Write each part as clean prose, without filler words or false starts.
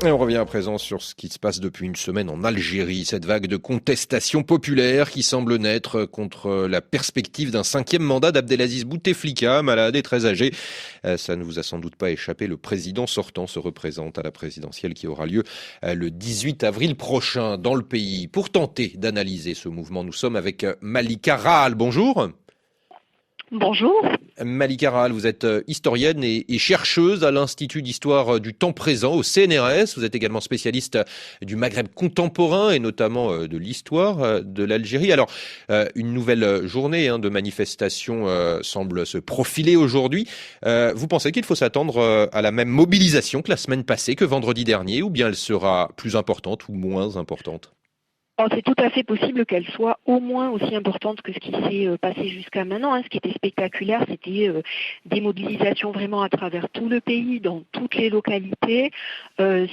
Et on revient à présent sur ce qui se passe depuis une semaine en Algérie. Cette vague de contestation populaire qui semble naître contre la perspective d'un 5e mandat d'Abdelaziz Bouteflika, malade et très âgé. Ça ne vous a sans doute pas échappé. Le président sortant se représente à la présidentielle qui aura lieu le 18 avril prochain dans le pays. Pour tenter d'analyser ce mouvement, nous sommes avec Malika Rahal. Bonjour. Bonjour. Malika Rahal, vous êtes historienne et chercheuse à l'Institut d'histoire du temps présent au CNRS. Vous êtes également spécialiste du Maghreb contemporain et notamment de l'histoire de l'Algérie. Alors, une nouvelle journée de manifestation semble se profiler aujourd'hui. Vous pensez qu'il faut s'attendre à la même mobilisation que la semaine passée, que vendredi dernier, ou bien elle sera plus importante ou moins importante ? Alors, c'est tout à fait possible qu'elle soit au moins aussi importante que ce qui s'est passé jusqu'à maintenant. Ce qui était spectaculaire, c'était des mobilisations vraiment à travers tout le pays, dans toutes les localités,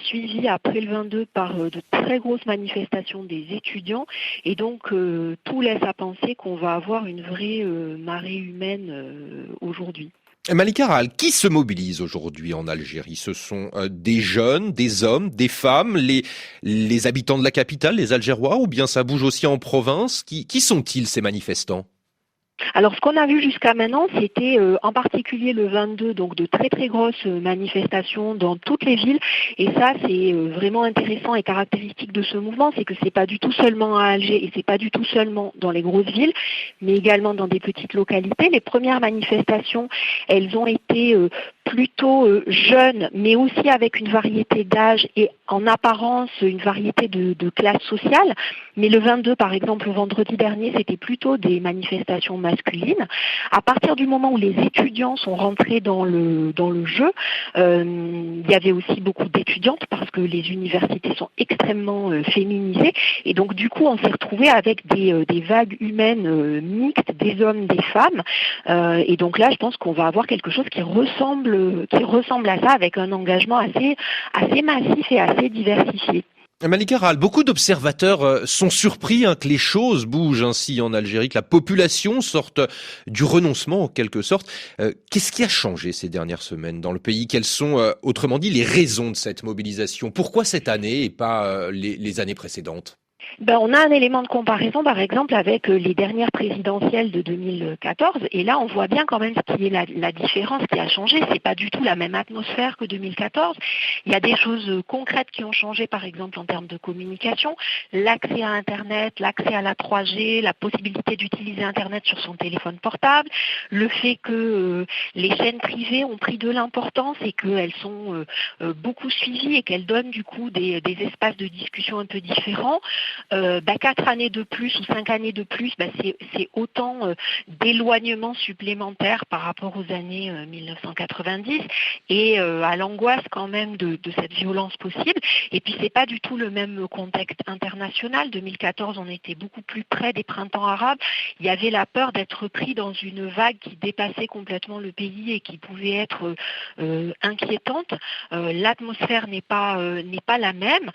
suivies après le 22 par de très grosses manifestations des étudiants. Et donc, tout laisse à penser qu'on va avoir une vraie marée humaine aujourd'hui. Malika Rahal, qui se mobilise aujourd'hui en Algérie? Ce sont des jeunes, des hommes, des femmes, les habitants de la capitale, les Algérois, ou bien ça bouge aussi en province? Qui sont-ils, ces manifestants? Alors, ce qu'on a vu jusqu'à maintenant, c'était en particulier le 22, donc de très très grosses manifestations dans toutes les villes. Et ça, c'est vraiment intéressant et caractéristique de ce mouvement, c'est que c'est pas du tout seulement à Alger et c'est pas du tout seulement dans les grosses villes, mais également dans des petites localités. Les premières manifestations, elles ont été plutôt jeunes, mais aussi avec une variété d'âge et en apparence une variété de classe sociale. Mais le 22, par exemple, le vendredi dernier, c'était plutôt des manifestations masculines. À partir du moment où les étudiants sont rentrés dans le jeu, il y avait aussi beaucoup d'étudiantes parce que les universités sont extrêmement féminisées. Et donc, du coup, on s'est retrouvé avec des vagues humaines mixtes, des hommes, des femmes. Et donc là, je pense qu'on va avoir quelque chose qui ressemble à ça, avec un engagement assez massif et assez diversifié. Malika Rahal, beaucoup d'observateurs sont surpris que les choses bougent ainsi en Algérie, que la population sorte du renoncement en quelque sorte. Qu'est-ce qui a changé ces dernières semaines dans le pays? Quelles sont, autrement dit, les raisons de cette mobilisation? Pourquoi cette année et pas les années précédentes? On a un élément de comparaison, par exemple, avec les dernières présidentielles de 2014. Et là, on voit bien quand même ce qui est la différence qui a changé. C'est pas du tout la même atmosphère que 2014. Il y a des choses concrètes qui ont changé, par exemple, en termes de communication. L'accès à Internet, l'accès à la 3G, la possibilité d'utiliser Internet sur son téléphone portable, le fait que les chaînes privées ont pris de l'importance et qu'elles sont beaucoup suivies et qu'elles donnent du coup des espaces de discussion un peu différents. 4 années de plus ou 5 années de plus, c'est autant d'éloignement supplémentaire par rapport aux années 1990 et à l'angoisse quand même de cette violence possible. Et puis c'est pas du tout le même contexte international. 2014, on était beaucoup plus près des printemps arabes. Il y avait la peur d'être pris dans une vague qui dépassait complètement le pays et qui pouvait être inquiétante. L'atmosphère n'est pas la même.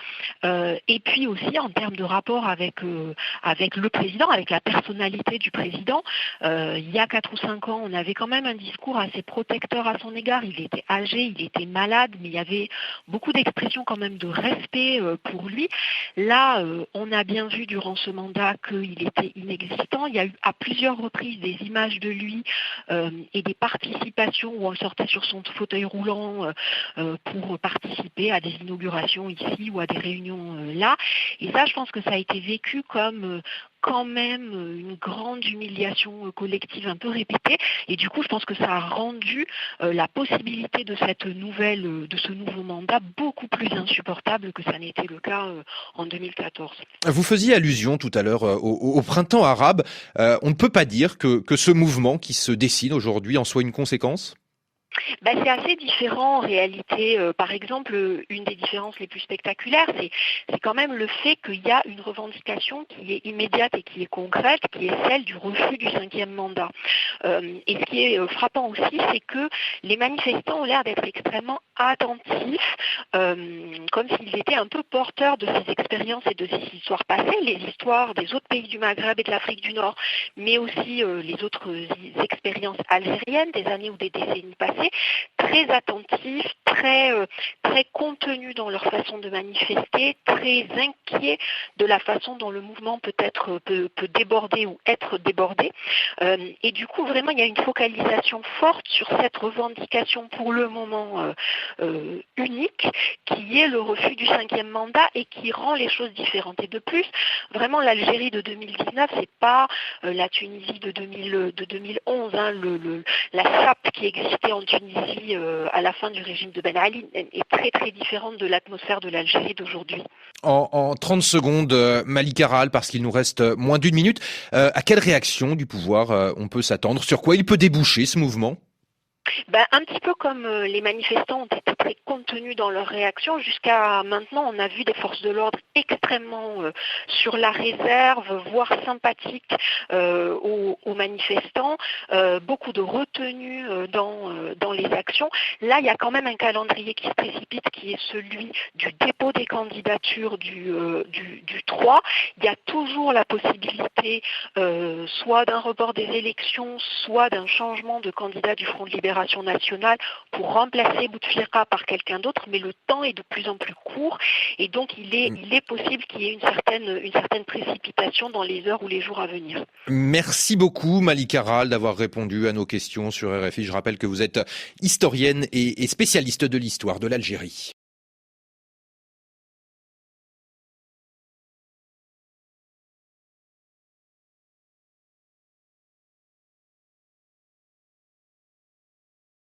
Et puis aussi en termes de rapport avec le président, avec la personnalité du président. Il y a 4 ou 5 ans, on avait quand même un discours assez protecteur à son égard. Il était âgé, il était malade, mais il y avait beaucoup d'expressions quand même de respect pour lui. Là, on a bien vu durant ce mandat qu'il était inexistant. Il y a eu à plusieurs reprises des images de lui et des participations où on sortait sur son fauteuil roulant pour participer à des inaugurations ici ou à des réunions là. Et ça, je pense que ça a été vécu comme quand même une grande humiliation collective un peu répétée. Et du coup, je pense que ça a rendu la possibilité de ce nouveau mandat beaucoup plus insupportable que ça n'était le cas en 2014. Vous faisiez allusion tout à l'heure au printemps arabe. On ne peut pas dire que ce mouvement qui se dessine aujourd'hui en soit une conséquence? C'est assez différent en réalité. Par exemple, une des différences les plus spectaculaires, c'est quand même le fait qu'il y a une revendication qui est immédiate et qui est concrète, qui est celle du refus du 5e mandat. Et ce qui est frappant aussi, c'est que les manifestants ont l'air d'être extrêmement attentifs, comme s'ils étaient un peu porteurs de ces expériences et de ces histoires passées, les histoires des autres pays du Maghreb et de l'Afrique du Nord, mais aussi les autres expériences algériennes des années ou des décennies passées, très attentifs, très très contenus dans leur façon de manifester, très inquiets de la façon dont le mouvement peut déborder ou être débordé. Et du coup, vraiment, il y a une focalisation forte sur cette revendication pour le moment unique, qui est le refus du 5e mandat et qui rend les choses différentes. Et de plus, vraiment, l'Algérie de 2019, c'est pas la Tunisie de 2011. La SAP qui existait en Tunisie à la fin du régime de Ben Ali est très très différente de l'atmosphère de l'Algérie d'aujourd'hui. En 30 secondes, Malika Aral, parce qu'il nous reste moins d'une minute, à quelle réaction du pouvoir on peut s'attendre? Sur quoi il peut déboucher ce mouvement? Un petit peu comme les manifestants ont été très contenus dans leur réaction, jusqu'à maintenant on a vu des forces de l'ordre extrêmement sur la réserve, voire sympathiques aux manifestants, beaucoup de retenue dans les actions. Là, il y a quand même un calendrier qui se précipite, qui est celui du dépôt des candidatures du 3. Il y a toujours la possibilité soit d'un report des élections, soit d'un changement de candidat du Front de Libération nationale pour remplacer Bouteflika par quelqu'un d'autre, mais le temps est de plus en plus court et donc il est possible qu'il y ait une certaine précipitation dans les heures ou les jours à venir. Merci beaucoup Malika Aral d'avoir répondu à nos questions sur RFI. Je rappelle que vous êtes historienne et spécialiste de l'histoire de l'Algérie.